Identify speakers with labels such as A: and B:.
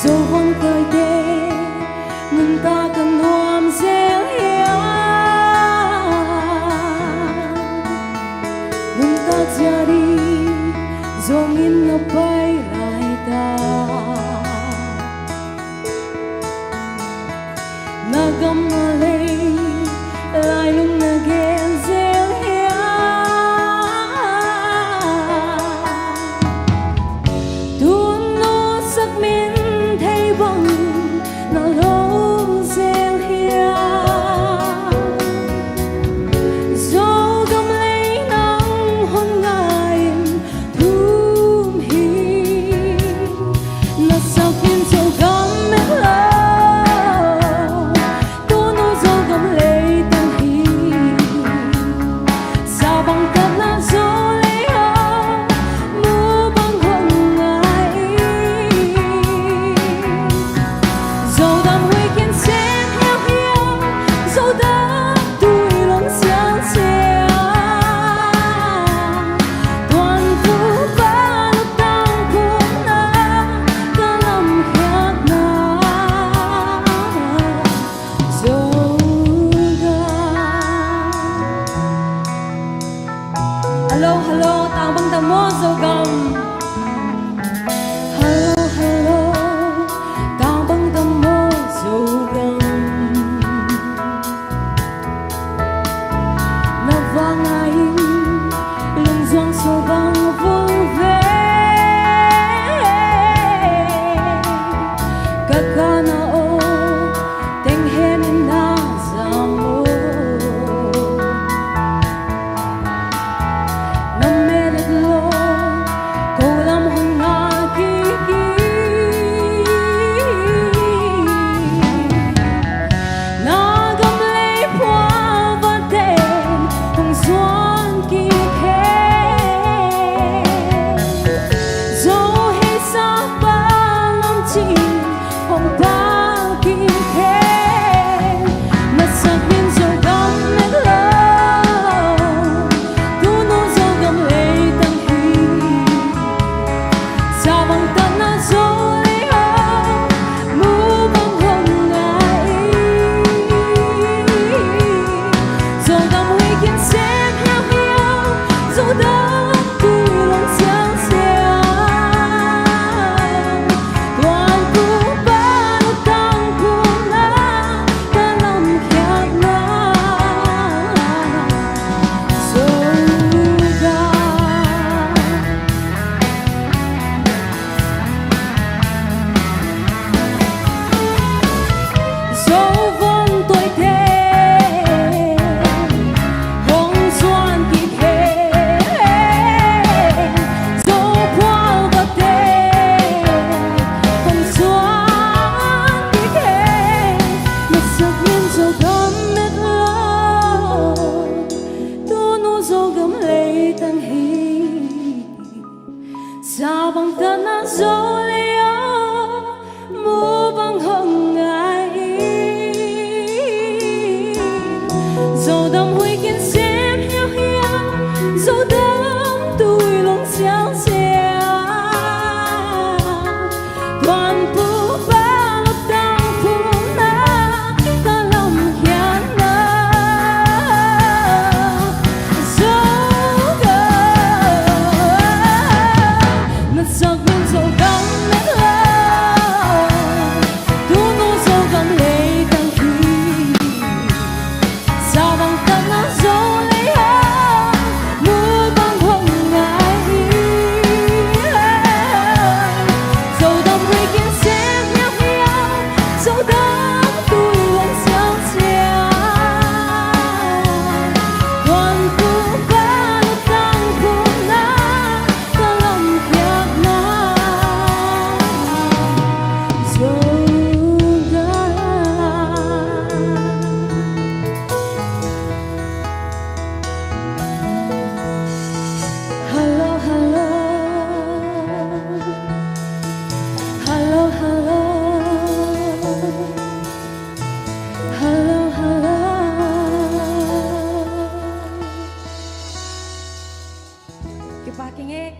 A: dầu vong cười đê ngừng ta cần hoam dễ hiếu ngừng ta ra đi dầu nghìn nó bay lại ta na gam na lay lại lung na ghen dễ hiếu tuôn nó sắc min thấy bằng na lâu dễ hiếu dẫu gam lấy nắng hôn ngài thum hi na sao khiến dẫu gam mệt lâu hello hello tao băng tao mua dầu gầm hello hello tao băng tao mua dầu gầm na vang ai lưng doang sầu băng vương về kakak na o teng hen na zamu sao bằng thân na dấu liễu mũ bằng hồng ngài dầu đam huy kiến xem hiếu hiếu dầu đam tôi lòng xéo xéo toàn phụ ba lúc đang phụ na ta lòng hiền na dấu gờ mà giặc bên dầu gam mệt lâu thu nô dầu gam lấy tăng khí sao bằng thân nó dấu lấy hao mua bằng hồng ngài dầu đam huy kiến xem hiếu hiếu dầu đam tôi lòng xéo xéo toàn phụ ba lúc đang phụ na ta lòng hiền na dầu gam hello hello hello hello hello hello cái ba cái nghe